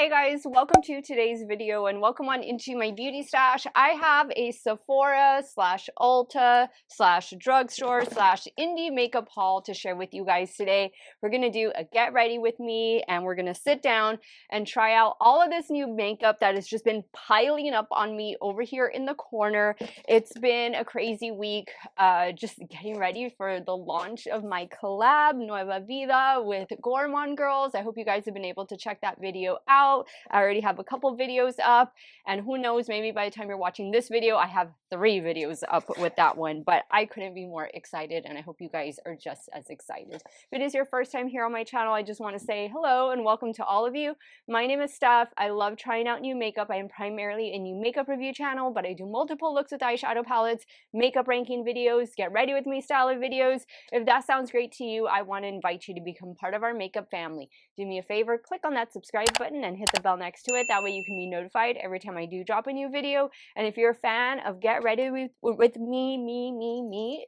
Hey guys, welcome to today's video and welcome on into my beauty stash. I have a Sephora slash Ulta slash drugstore slash indie makeup haul to share with you guys today. We're going to do a get ready with me and we're going to sit down and try out all of this new makeup that has just been piling up on me over here in the corner. It's been a crazy week, just getting ready for the launch of my collab Nueva Vida with Gourmand Girls. I hope you guys have been able to check that video out. I already have a couple videos up, and who knows, maybe by the time you're watching this video, I have 3 videos up with that one, but I couldn't be more excited, and I hope you guys are just as excited. If it is your first time here on my channel, I just want to say hello and welcome to all of you. My name is Steff. I love trying out new makeup. I am primarily a new makeup review channel, but I do multiple looks with eyeshadow palettes, makeup ranking videos, get ready with me style of videos. If that sounds great to you, I want to invite you to become part of our makeup family. Do me a favor, click on that subscribe button and hit the bell next to it. That way you can be notified every time I do drop a new video. And if you're a fan of Get Ready with me,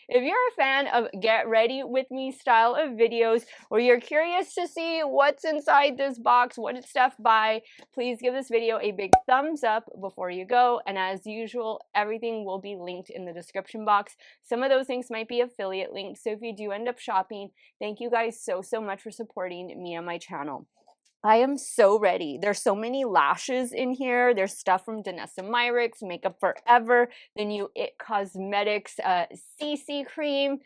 if you're a fan of Get Ready with Me style of videos, or you're curious to see what's inside this box, what did Steph buy, please give this video a big thumbs up before you go. And as usual, everything will be linked in the description box. Some of those things might be affiliate links, so if you do end up shopping, thank you guys so much for supporting me on my channel. I am so ready. There's so many lashes in here. There's stuff from Danessa Myricks, Makeup Forever, the new It Cosmetics CC cream,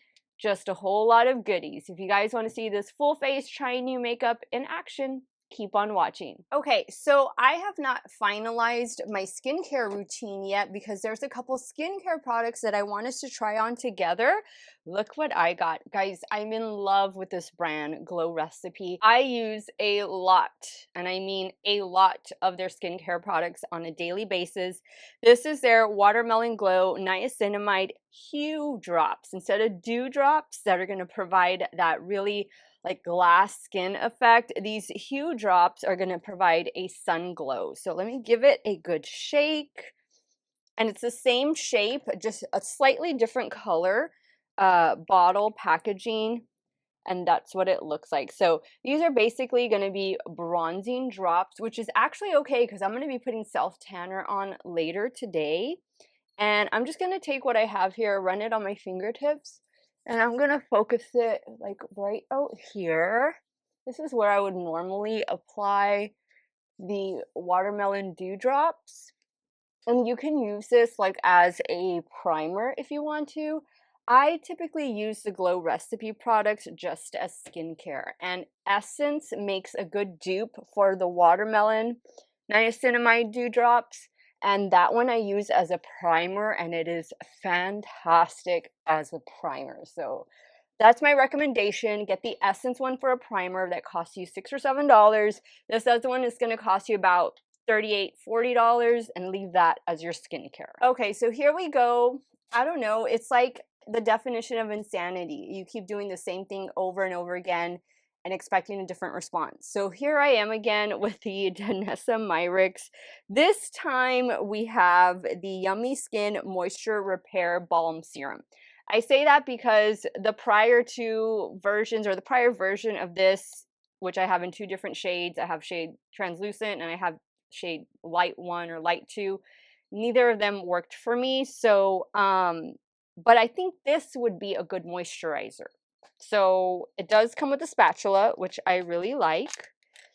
just a whole lot of goodies. If you guys want to see this full face trying new makeup in action, keep on watching. Okay, so I have not finalized my skincare routine yet because there's a couple skincare products that I want us to try on together. Look what I got. Guys, I'm in love with this brand, Glow Recipe. I use a lot, and I mean a lot, of their skincare products on a daily basis. This is their Watermelon Glow Niacinamide Hue Drops. Instead of dew drops that are going to provide that really like glass skin effect, these Hue Drops are going to provide a sun glow. So let me give it a good shake. And it's the same shape, just a slightly different color bottle packaging. And that's what it looks like. So these are basically going to be bronzing drops, which is actually okay because I'm going to be putting self tanner on later today. And I'm just going to take what I have here, run it on my fingertips, and I'm going to focus it like right out here. This is where I would normally apply the watermelon dewdrops. And you can use this like as a primer if you want to. I typically use the Glow Recipe products just as skincare. And Essence makes a good dupe for the watermelon niacinamide dewdrops. And that one I use as a primer, and it is fantastic as a primer. So that's my recommendation. Get the Essence one for a primer that costs you $6 or $7. This other one is going to cost you about $38, $40, and leave that as your skincare. Okay, so here we go. I don't know. It's like the definition of insanity. You keep doing the same thing over and over again and expecting a different response. So here I am again with the Danessa Myricks. This time we have the Yummy Skin Moisture Repair Balm Serum. I say that because the prior 2 versions, or the prior version of this, which I have in 2 different shades, I have shade translucent and I have shade light 1 or light 2, neither of them worked for me. So but I think this would be a good moisturizer. So it does come with a spatula, which I really like.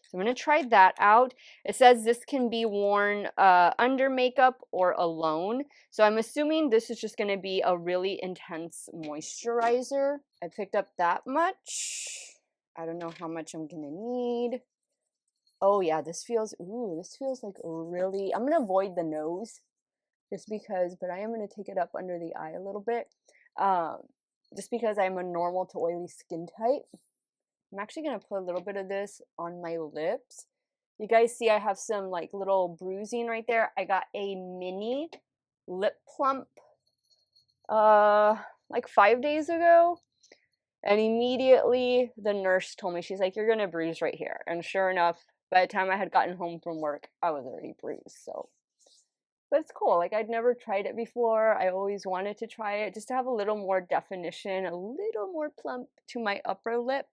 So I'm going to try that out. It says this can be worn under makeup or alone. So I'm assuming this is just going to be a really intense moisturizer. I picked up that much. I don't know how much I'm going to need. Oh yeah, this feels like really, I'm going to avoid the nose just because, but I am going to take it up under the eye a little bit. Just because I'm a normal to oily skin type. I'm actually going to put a little bit of this on my lips. You guys see I have some like little bruising right there. I got a mini lip plump like 5 days ago. And immediately the nurse told me, she's like, you're going to bruise right here. And sure enough, by the time I had gotten home from work, I was already bruised. So, but it's cool. Like, I'd never tried it before. I always wanted to try it just to have a little more definition, a little more plump to my upper lip.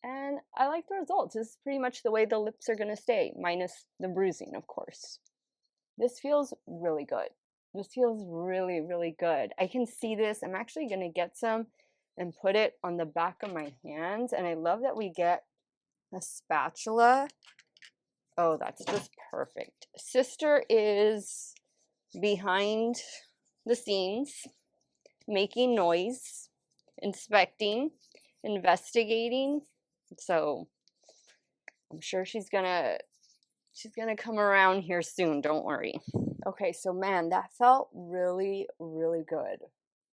And I like the results. This is pretty much the way the lips are gonna stay, minus the bruising, of course. This feels really good. This feels really, really good. I can see this. I'm actually gonna get some and put it on the back of my hands. And I love that we get a spatula. Oh, that's just perfect. Sister is behind the scenes, making noise, inspecting, investigating. So I'm sure she's gonna come around here soon, don't worry. Okay, so man, that felt really, really good.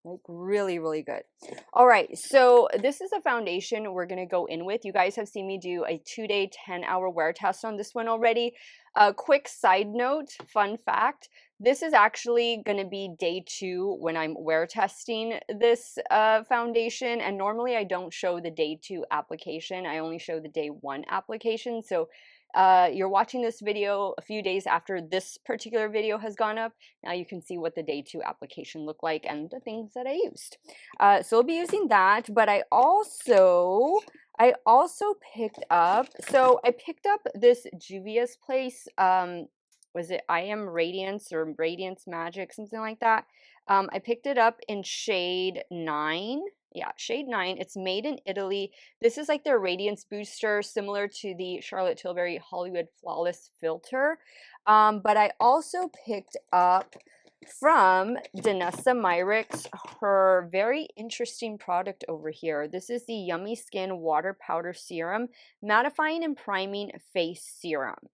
Like really, really good. All right, so this is a foundation we're gonna go in with. You guys have seen me do a 2-day, 10-hour wear test on this one already. A quick side note, fun fact, this is actually gonna be day 2 when I'm wear testing this foundation. And normally I don't show the day 2 application. I only show the day 1 application. So you're watching this video a few days after this particular video has gone up. Now you can see what the day 2 application looked like and the things that I used. So I'll be using that, but I also picked up, this Juvia's Place, was it I Am Radiance or Radiance Magic, something like that. I picked it up in shade 9. Yeah, shade 9. It's made in Italy. This is like their radiance booster, similar to the Charlotte Tilbury Hollywood Flawless filter. But I also picked up from Danessa Myricks her very interesting product over here. This is the Yummy Skin Water Powder Serum, Mattifying and Priming Face Serum.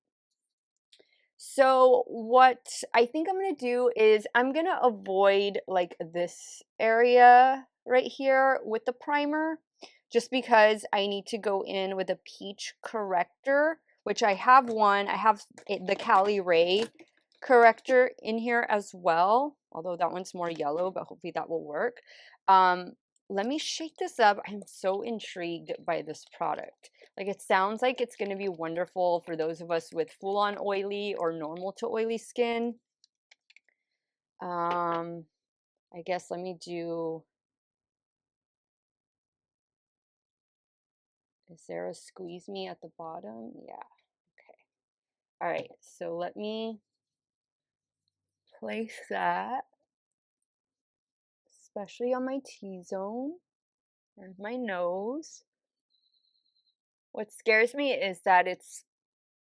So what I think I'm going to do is I'm going to avoid like this area right here with the primer, just because I need to go in with a peach corrector, which I have one. I have the Cali Ray corrector in here as well, although that one's more yellow, but hopefully that will work. Let me shake this up. I'm so intrigued by this product. Like, it sounds like it's going to be wonderful for those of us with full-on oily or normal to oily skin. I guess let me do, is there a squeeze me at the bottom? Yeah, okay. All right, so let me place that, especially on my T-zone and my nose. What scares me is that it's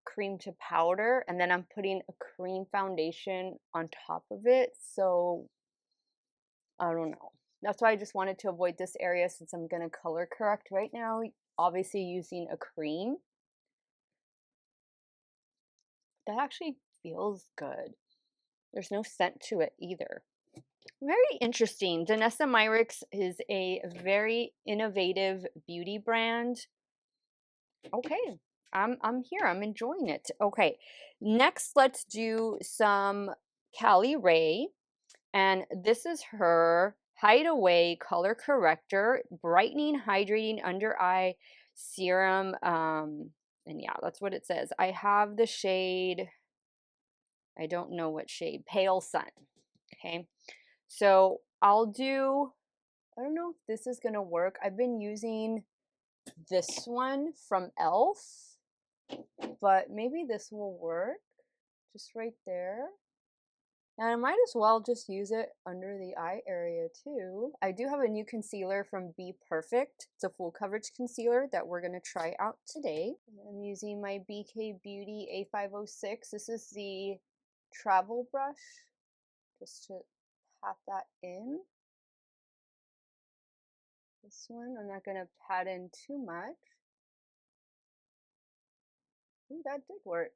cream to powder and then I'm putting a cream foundation on top of it. So I don't know. That's why I just wanted to avoid this area since I'm going to color correct right now, obviously using a cream. That actually feels good. There's no scent to it either. Very interesting. Danessa Myricks is a very innovative beauty brand. Okay, I'm here. I'm enjoying it. Okay, next let's do some Cali Ray, and this is her Hideaway Color Corrector Brightening Hydrating Under Eye Serum. And yeah, that's what it says. I have the shade, I don't know what shade, Pale Sun. Okay, so I'll do, I don't know if this is gonna work. I've been using this one from Elf, but maybe this will work just right there. And I might as well just use it under the eye area too. I do have a new concealer from Be Perfect. It's a full coverage concealer that we're going to try out today. I'm using my BK Beauty A506. This is the travel brush, just to pat that in. This one, I'm not going to pat in too much. Ooh, that did work.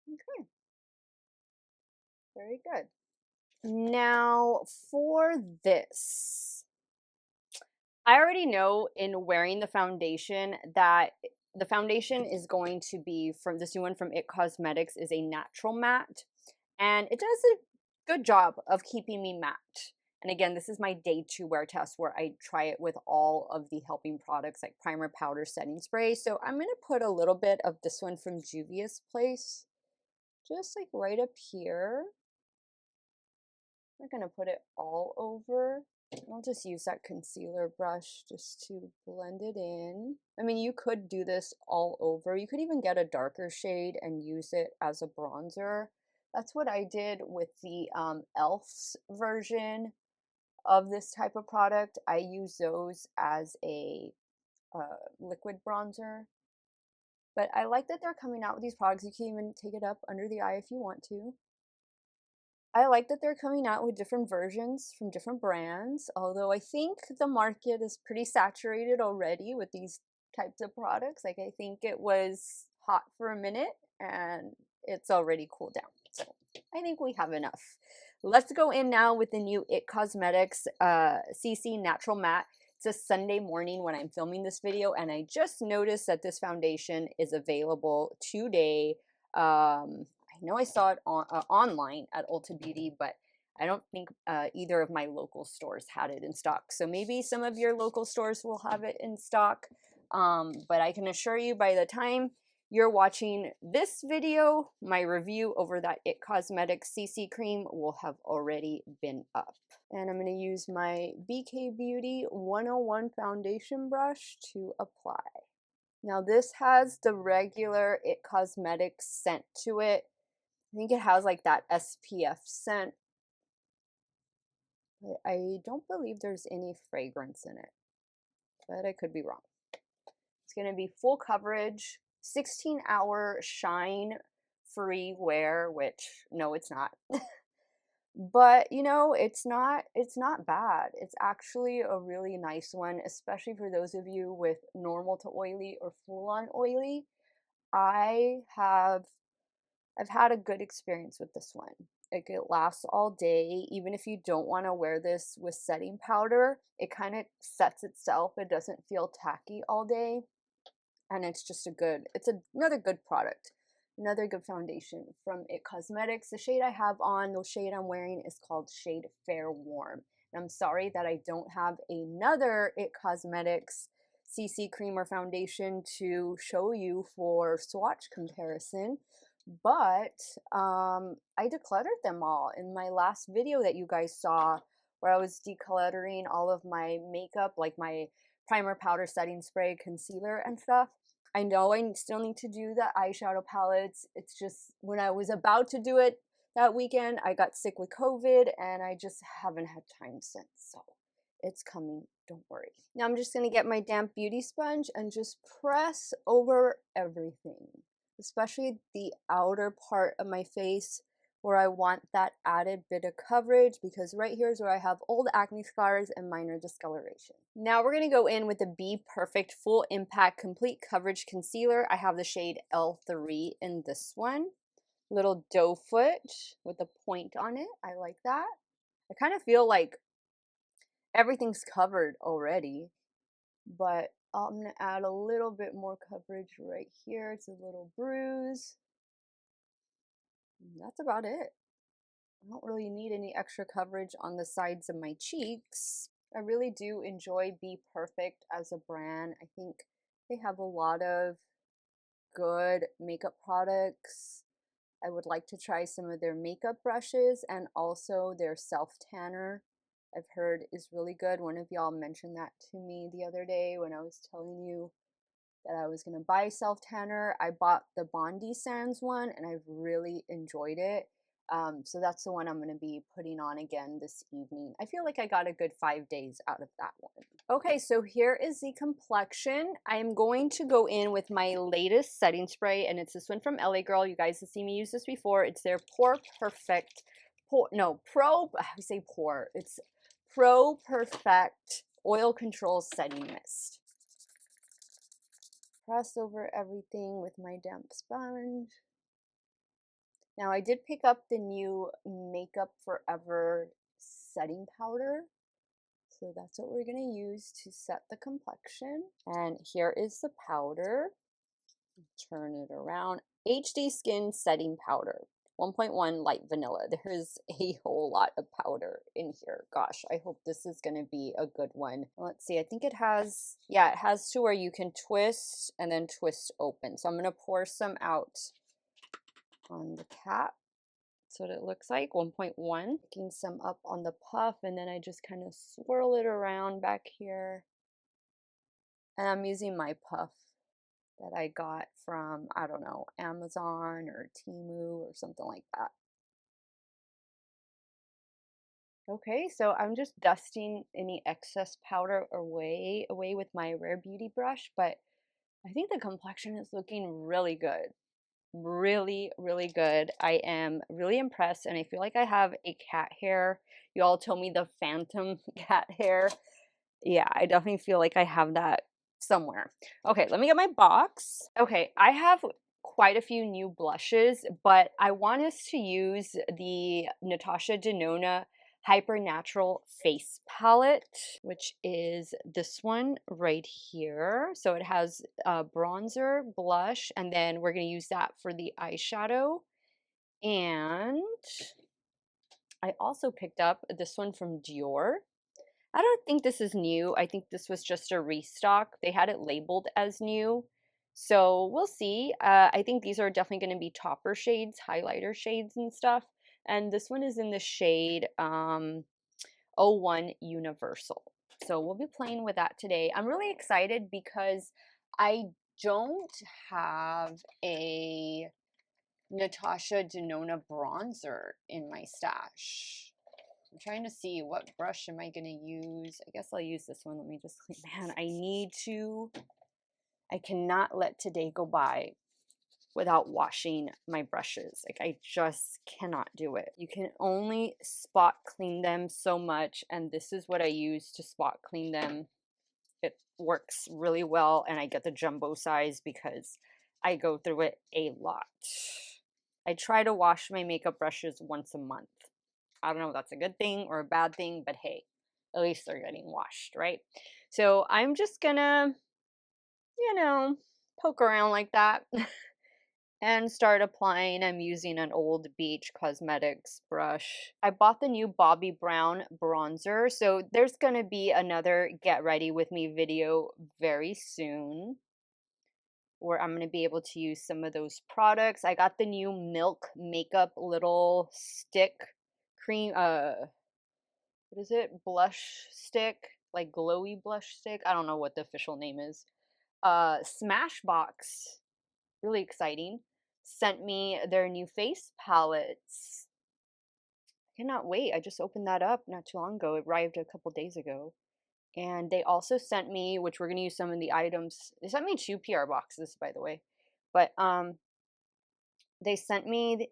Okay. Very good. Now for this, I already know in wearing the foundation that the foundation is going to be from this new one from It Cosmetics is a natural matte, and it does a good job of keeping me matte. And again, this is my day 2 wear test where I try it with all of the helping products like primer, powder, setting spray. So I'm going to put a little bit of this one from Juvia's Place, just like right up here. I'm not going to put it all over. I'll just use that concealer brush just to blend it in. I mean, you could do this all over. You could even get a darker shade and use it as a bronzer. That's what I did with the e.l.f.'s version of this type of product. I use those as a liquid bronzer. But I like that they're coming out with these products. You can even take it up under the eye if you want to. I like that they're coming out with different versions from different brands, although I think the market is pretty saturated already with these types of products. Like, I think it was hot for a minute and it's already cooled down. So I think we have enough. Let's go in now with the new IT Cosmetics CC Natural Matte. It's a Sunday morning when I'm filming this video, and I just noticed that this foundation is available today. I know I saw it on, online at Ulta Beauty, but I don't think either of my local stores had it in stock. So maybe some of your local stores will have it in stock. But I can assure you, by the time you're watching this video, my review over that IT Cosmetics CC cream will have already been up. And I'm going to use my BK Beauty 101 foundation brush to apply. Now this has the regular IT Cosmetics scent to it. I think it has like that SPF scent, but I don't believe there's any fragrance in it, but I could be wrong. It's going to be full coverage, 16-hour shine free wear, which no, it's not. But you know, it's not bad. It's actually a really nice one, especially for those of you with normal to oily or full on oily. I've had a good experience with this one. It lasts all day. Even if you don't want to wear this with setting powder, it kind of sets itself. It doesn't feel tacky all day. And it's just another good product. Another good foundation from IT Cosmetics. The shade I have on, the shade I'm wearing, is called Shade Fair Warm. And I'm sorry that I don't have another IT Cosmetics CC cream or foundation to show you for swatch comparison. But I decluttered them all in my last video that you guys saw, where I was decluttering all of my makeup, like my primer, powder, setting spray, concealer, and stuff. I know I still need to do the eyeshadow palettes. It's just when I was about to do it that weekend, I got sick with COVID and I just haven't had time since. So it's coming, don't worry. Now I'm just going to get my damp beauty sponge and just press over everything, especially the outer part of my face where I want that added bit of coverage, because right here is where I have old acne scars and minor discoloration. Now we're going to go in with the Be Perfect Full Impact Complete Coverage Concealer. I have the shade L3 in this one. Little doe foot with a point on it. I like that. I kind of feel like everything's covered already, but I'm going to add a little bit more coverage right here. It's a little bruise. That's about it. I don't really need any extra coverage on the sides of my cheeks. I really do enjoy Be Perfect as a brand. I think they have a lot of good makeup products. I would like to try some of their makeup brushes, and also their self-tanner, I've heard is really good. One of y'all mentioned that to me the other day when I was telling you that I was going to buy self-tanner. I bought the Bondi Sands one and I've really enjoyed it. So that's the one I'm going to be putting on again this evening. I feel like I got a good 5 days out of that one. Okay, so here is the complexion. I'm going to go in with my latest setting spray, and it's this one from LA Girl. You guys have seen me use this before. It's their it's Pro Perfect Oil Control Setting Mist. Press over everything with my damp sponge. Now I did pick up the new Makeup Forever setting powder. So that's what we're going to use to set the complexion. And here is the powder. Turn it around. HD Skin Setting Powder. 1.1 light vanilla. There's a whole lot of powder in here. Gosh, I hope this is going to be a good one. Let's see. I think it has, yeah, it has to where you can twist and then twist open. So I'm going to pour some out on the cap That's what it looks like, 1.1. Picking some up on the puff, and then I just kind of swirl it around back here. And I'm using my puff that I got from, I don't know, Amazon or Temu or something like that. Okay, so I'm just dusting any excess powder away with my Rare Beauty brush, but I think the complexion is looking really good. Really, really good. I am really impressed, and I feel like I have a cat hair. You all told me the phantom cat hair. Yeah, I definitely feel like I have that somewhere. Okay, let me get my box. Okay, I have quite a few new blushes, but I want us to use the Natasha Denona Hyper Natural Face Palette, which is this one right here. So it has bronzer, blush, and then we're going to use that for the eyeshadow. And I also picked up this one from Dior. I don't think this is new. I think this was just a restock. They had it labeled as new. So we'll see. I think these are definitely going to be topper shades, highlighter shades and stuff. And this one is in the shade '01 Universal. So we'll be playing with that today. I'm really excited because I don't have a Natasha Denona bronzer in my stash. I'm trying to see what brush am I going to use. I guess I'll use this one. Let me just clean. Man, I cannot let today go by without washing my brushes. Like, I just cannot do it. You can only spot clean them so much, and this is what I use to spot clean them. It works really well, and I get the jumbo size because I go through it a lot. I try to wash my makeup brushes once a month. I don't know if that's a good thing or a bad thing, but hey, at least they're getting washed, right? So I'm just gonna, poke around like that and start applying. I'm using an old Beach Cosmetics brush. I bought the new Bobbi Brown bronzer, so there's gonna be another get ready with me video very soon, where I'm going to be able to use some of those products. I got the new Milk Makeup little stick cream, what is it? Blush stick, like glowy blush stick. I don't know what the official name is. Smashbox, really exciting, sent me their new face palettes. I cannot wait. I just opened that up not too long ago. It arrived a couple days ago. And they also sent me, which we're going to use some of the items. They sent me 2 PR boxes, by the way. But they sent me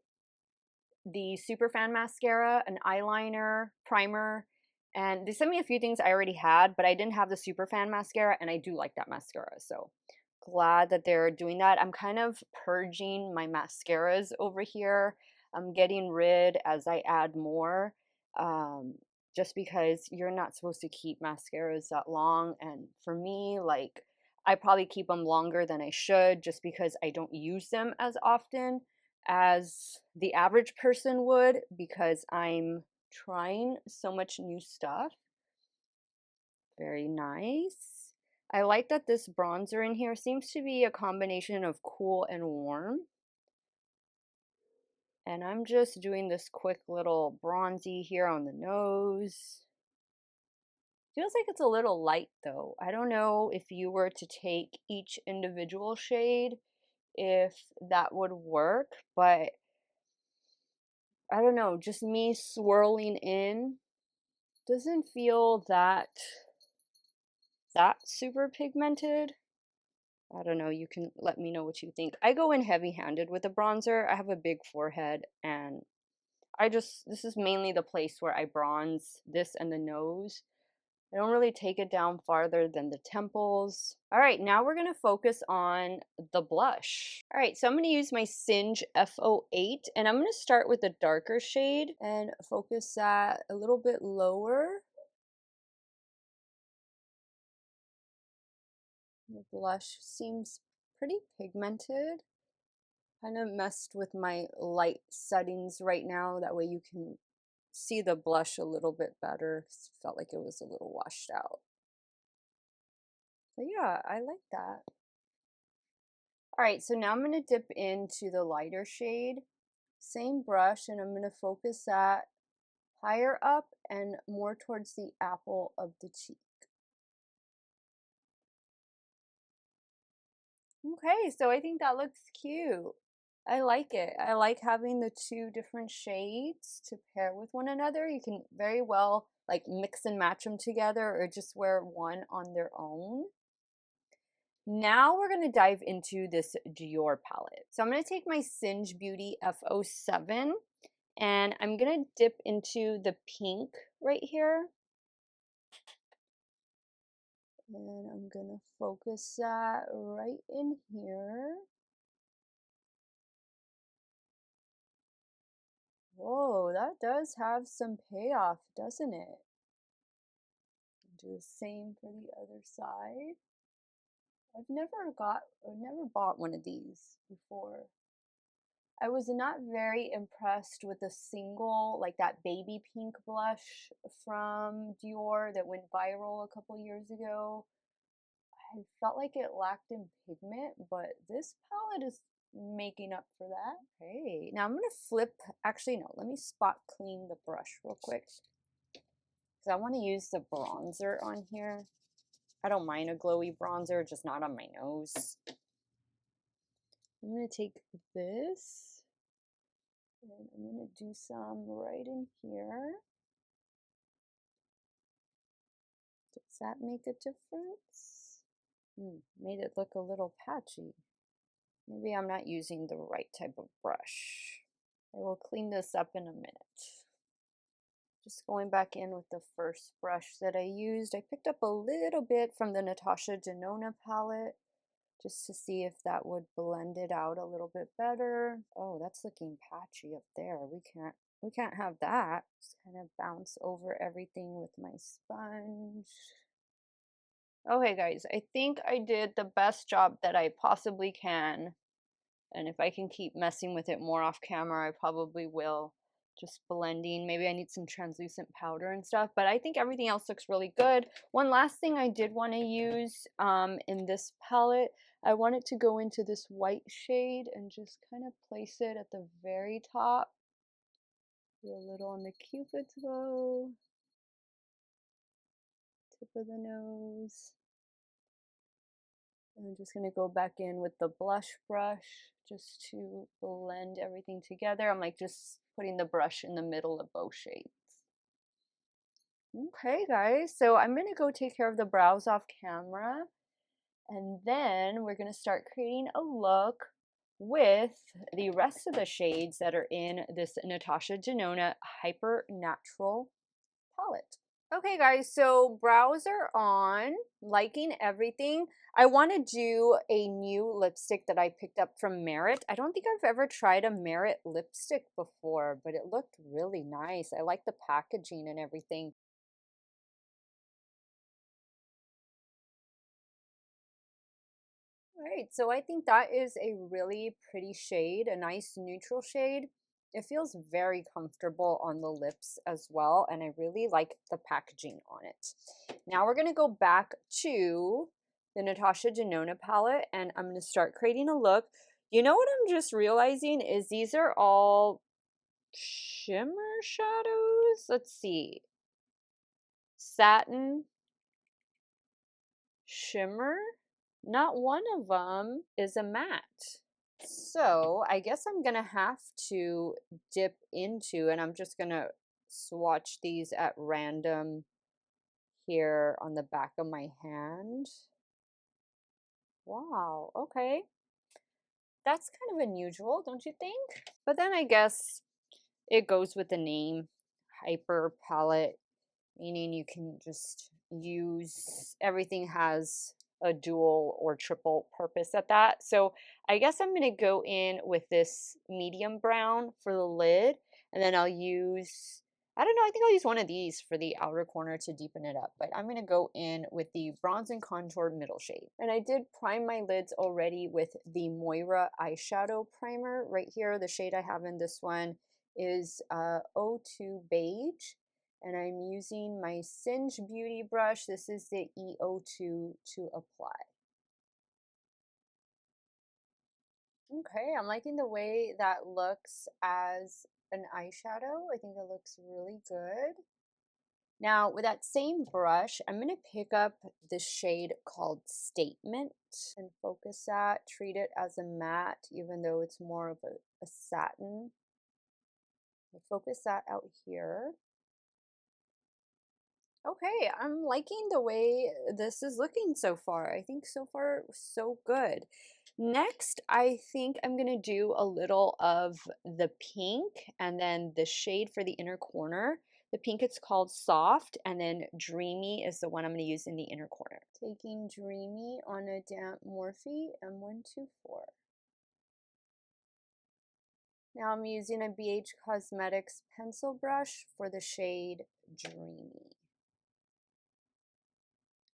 the Superfan mascara, an eyeliner, primer, and they sent me a few things I already had, but I didn't have the Superfan mascara, and I do like that mascara, so glad that they're doing that. I'm kind of purging my mascaras over here. I'm getting rid as I add more, just because you're not supposed to keep mascaras that long, and for me, like, I probably keep them longer than I should just because I don't use them as often as the average person would, because I'm trying so much new stuff. Very nice. I like that this bronzer in here seems to be a combination of cool and warm. And I'm just doing this quick little bronzy here on the nose. Feels like it's a little light though. I don't know if you were to take each individual shade, if that would work, but I don't know, just me swirling in doesn't feel that super pigmented. I don't know, you can let me know what you think. I go in heavy-handed with a bronzer. I have a big forehead, and this is mainly the place where I bronze, this and the nose. I don't really take it down farther than the temples. All right, now we're gonna focus on the blush. All right, so I'm gonna use my Singe F08, and I'm gonna start with a darker shade and focus that a little bit lower. The blush seems pretty pigmented. Kind of messed with my light settings right now. That way you can see the blush a little bit better. Felt like it was a little washed out. But yeah, I like that. All right, so now I'm going to dip into the lighter shade. Same brush, and I'm going to focus that higher up and more towards the apple of the cheek. Okay, so I think that looks cute. I like it. I like having the two different shades to pair with one another. You can very well like mix and match them together or just wear one on their own. Now we're going to dive into this Dior palette. So I'm going to take my Singe Beauty F07 and I'm going to dip into the pink right here. And I'm going to focus that right in here. Whoa, that does have some payoff, doesn't it? Do the same for the other side. I've never bought one of these before. I was not very impressed with the single, like that baby pink blush from Dior that went viral a couple years ago. I felt like it lacked in pigment, but this palette is making up for that. Hey, now I'm gonna flip, actually no, let me spot clean the brush real quick. Because I want to use the bronzer on here. I don't mind a glowy bronzer, just not on my nose. I'm going to take this and I'm going to do some right in here. Does that make a difference? Made it look a little patchy. Maybe I'm not using the right type of brush. I will clean this up in a minute. Just going back in with the first brush that I used. I picked up a little bit from the Natasha Denona palette just to see if that would blend it out a little bit better. Oh, that's looking patchy up there. We can't have that. Just kind of bounce over everything with my sponge. Okay, guys, I think I did the best job that I possibly can. And if I can keep messing with it more off camera, I probably will. Just blending. Maybe I need some translucent powder and stuff, but I think everything else looks really good. One last thing I did want to use in this palette, I wanted to go into this white shade and just kind of place it at the very top. Do a little on the Cupid's bow, tip of the nose. And I'm just going to go back in with the blush brush just to blend everything together. I'm like just putting the brush in the middle of both shades. Okay, guys, so I'm going to go take care of the brows off camera. And then we're going to start creating a look with the rest of the shades that are in this Natasha Denona Hyper Natural palette. Okay guys, so brows are on, liking everything. I want to do a new lipstick that I picked up from Merit. I don't think I've ever tried a Merit lipstick before, but it looked really nice. I like the packaging and everything. All right, so I think that is a really pretty shade, a nice neutral shade. It feels very comfortable on the lips as well, and I really like the packaging on it. Now we're going to go back to the Natasha Denona palette, and I'm going to start creating a look. You know what I'm just realizing is these are all shimmer shadows. Let's see. Satin, shimmer. Not one of them is a matte. So I guess I'm gonna have to dip into, and I'm just gonna swatch these at random here on the back of my hand. Wow, okay. That's kind of unusual, don't you think? But then I guess it goes with the name, Hyper Palette, meaning you can just use, everything has a dual or triple purpose at that. So I guess I'm going to go in with this medium brown for the lid, and then I'll use, I don't know, I think I'll use one of these for the outer corner to deepen it up, but I'm going to go in with the Bronze and Contour middle shade. And I did prime my lids already with the Moira eyeshadow primer right here. The shade I have in this one is 02 Beige. And I'm using my Singe Beauty brush. This is the E02 to apply. Okay, I'm liking the way that looks as an eyeshadow. I think it looks really good. Now, with that same brush, I'm going to pick up the shade called Statement and focus that, treat it as a matte, even though it's more of a satin. I'll focus that out here. Okay, I'm liking the way this is looking so far. I think so far, so good. Next, I think I'm gonna do a little of the pink and then the shade for the inner corner. The pink, it's called Soft, and then Dreamy is the one I'm gonna use in the inner corner. Taking Dreamy on a damp Morphe M124. Now I'm using a BH Cosmetics pencil brush for the shade Dreamy.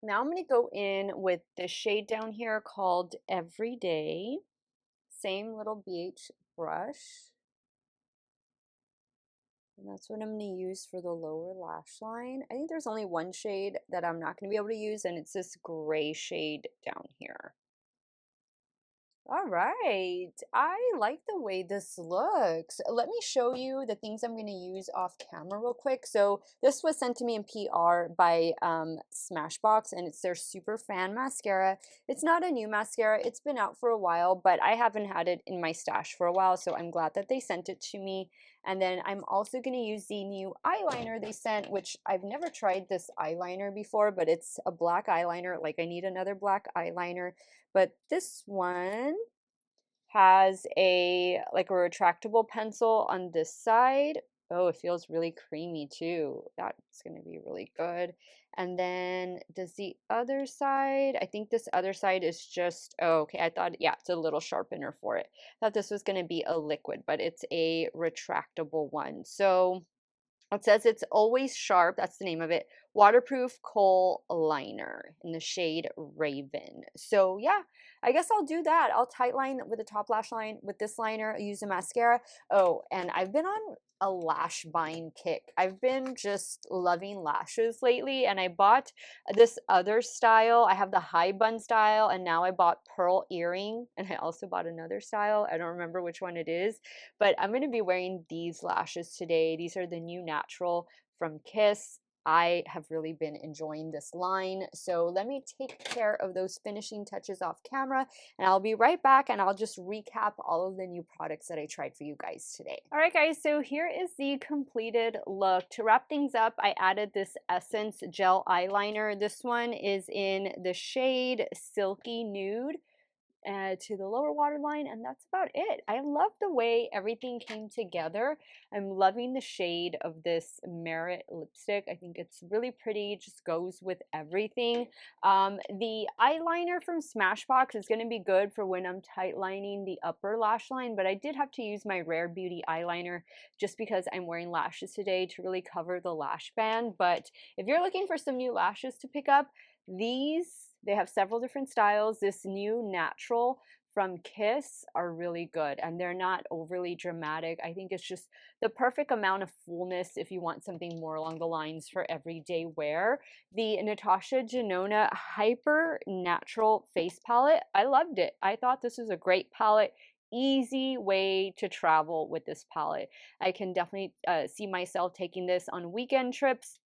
Now I'm going to go in with the shade down here called Everyday. Same little BH brush. And that's what I'm going to use for the lower lash line. I think there's only one shade that I'm not going to be able to use, and it's this gray shade down here. All right, I like the way this looks. Let me show you the things I'm going to use off camera real quick. So this was sent to me in PR by Smashbox, and it's their Super Fan Mascara. It's not a new mascara. It's been out for a while, but I haven't had it in my stash for a while, so I'm glad that they sent it to me. And then I'm also going to use the new eyeliner they sent, which I've never tried this eyeliner before, but it's a black eyeliner. Like, I need another black eyeliner. But this one has a like a retractable pencil on this side. Oh, it feels really creamy too. That's going to be really good. And then does the other side, I think this other side is just, oh, okay, I thought, yeah, it's a little sharpener for it. I thought this was going to be a liquid, but it's a retractable one. So it says it's always sharp. That's the name of it. Waterproof kohl liner in the shade Raven. So yeah, I guess I'll do that. I'll tight line with the top lash line with this liner. I'll use a mascara. Oh, and I've been on a lash buying kick. I've been just loving lashes lately, and I bought this other style. I have the high bun style, and now I bought pearl earring, and I also bought another style. I don't remember which one it is, but I'm going to be wearing these lashes today. These are the new natural from Kiss. I have really been enjoying this line. So let me take care of those finishing touches off camera, and I'll be right back, and I'll just recap all of the new products that I tried for you guys today. All right, guys, so here is the completed look. To wrap things up, I added this Essence Gel Eyeliner. This one is in the shade Silky Nude to the lower waterline, and that's about it. I love the way everything came together. I'm loving the shade of this Merit lipstick. I think it's really pretty, just goes with everything. The eyeliner from Smashbox is going to be good for when I'm tight lining the upper lash line, but I did have to use my Rare Beauty eyeliner just because I'm wearing lashes today to really cover the lash band. But if you're looking for some new lashes to pick up, they have several different styles. This new natural from Kiss are really good, and they're not overly dramatic. I think it's just the perfect amount of fullness if you want something more along the lines for everyday wear. The Natasha Denona Hyper Natural Face Palette, I loved it. I thought this was a great palette. Easy way to travel with this palette. I can definitely see myself taking this on weekend trips,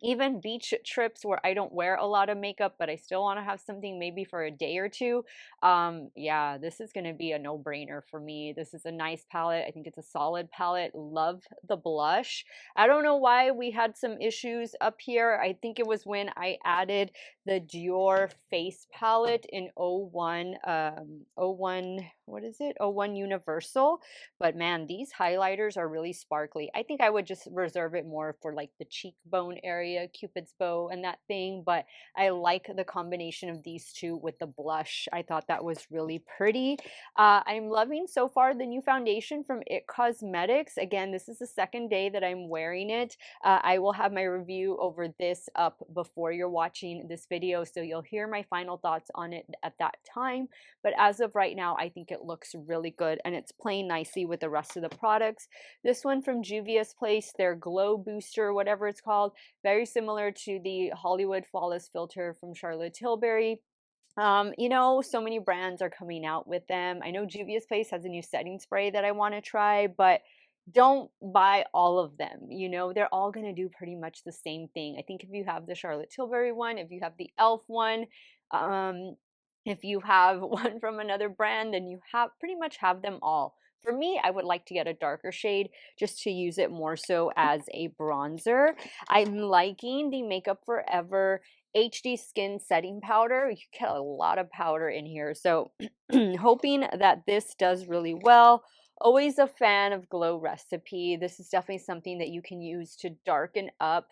even beach trips where I don't wear a lot of makeup, but I still want to have something maybe for a day or two. Yeah, this is going to be a no-brainer for me. This is a nice palette. I think it's a solid palette. Love the blush. I don't know why we had some issues up here. I think it was when I added the Dior face palette in 01, what is it? 01 Universal. But man, these highlighters are really sparkly. I think I would just reserve it more for like the cheekbone area, Cupid's bow and that thing. But I like the combination of these two with the blush. I thought that was really pretty. I'm loving so far the new foundation from It Cosmetics. Again, this is the second day that I'm wearing it. I will have my review over this up before you're watching this video, so you'll hear my final thoughts on it at that time. But as of right now, I think it looks really good, and it's playing nicely with the rest of the products. This one from Juvia's Place, their Glow Booster, whatever it's called, very similar to the Hollywood Flawless Filter from Charlotte Tilbury. You know, so many brands are coming out with them. I know Juvia's Place has a new setting spray that I want to try, but don't buy all of them. You know, they're all going to do pretty much the same thing. I think if you have the Charlotte Tilbury one, if you have the e.l.f. one, um, if you have one from another brand, then you have pretty much have them all. For me, I would like to get a darker shade just to use it more so as a bronzer. I'm liking the Makeup Forever HD Skin Setting Powder. You get a lot of powder in here. So hoping that this does really well. Always a fan of Glow Recipe. This is definitely something that you can use to darken up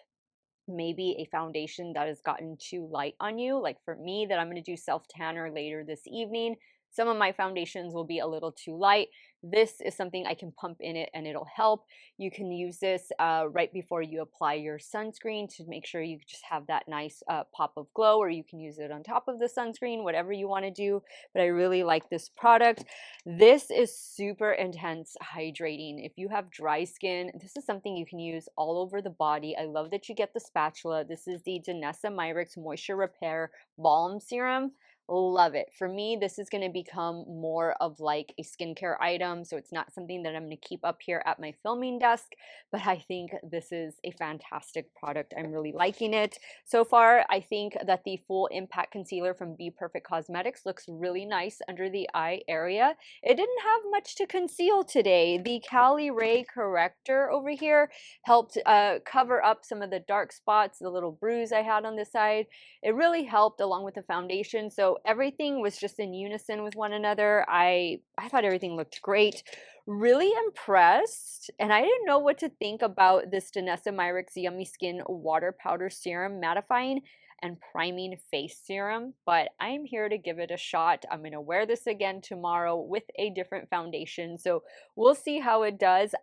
maybe a foundation that has gotten too light on you. Like for me, that I'm going to do self tanner later this evening. Some of my foundations will be a little too light. This is something I can pump in it and it'll help. You can use this right before you apply your sunscreen to make sure you just have that nice pop of glow, or you can use it on top of the sunscreen, whatever you want to do. But I really like this product. This is super intense hydrating. If you have dry skin, this is something you can use all over the body. I love that you get the spatula. This is the Danessa Myricks Moisture Repair Balm Serum. Love it. For me, this is going to become more of like a skincare item. So it's not something that I'm going to keep up here at my filming desk, but I think this is a fantastic product. I'm really liking it. So far, I think that the Full Impact Concealer from Be Perfect Cosmetics looks really nice under the eye area. It didn't have much to conceal today. The Cali Ray Corrector over here helped cover up some of the dark spots, the little bruise I had on this side. It really helped along with the foundation. So everything was just in unison with one another. I thought everything looked great. Really impressed. And I didn't know what to think about this Danessa Myricks Yummy Skin Water Powder Serum Mattifying and Priming Face Serum, but I'm here to give it a shot. I'm going to wear this again tomorrow with a different foundation, so we'll see how it does.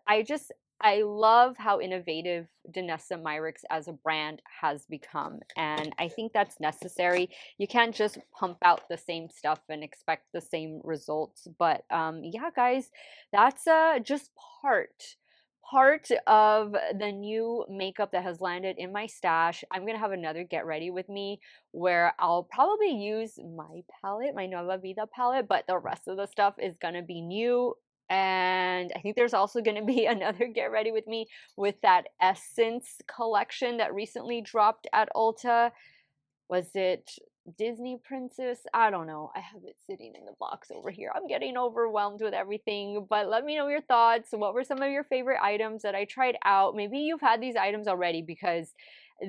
I love how innovative Danessa Myricks as a brand has become, and I think that's necessary. You can't just pump out the same stuff and expect the same results. But yeah, guys, that's just part of the new makeup that has landed in my stash. I'm gonna have another get ready with me where I'll probably use my palette, my Nueva Vida palette, but the rest of the stuff is gonna be new. And I think there's also going to be another get ready with me with that Essence collection that recently dropped at Ulta. Was it Disney Princess? I don't know. I have it sitting in the box over here. I'm getting overwhelmed with everything, but let me know your thoughts. What were some of your favorite items that I tried out? Maybe you've had these items already, because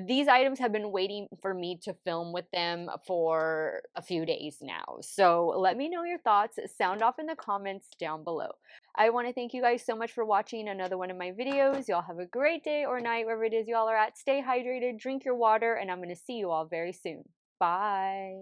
these items have been waiting for me to film with them for a few days now. So let me know your thoughts. Sound off in the comments down below. I want to thank you guys so much for watching another one of my videos. Y'all have a great day or night, wherever it is y'all are at. Stay hydrated, drink your water, and I'm going to see you all very soon. Bye.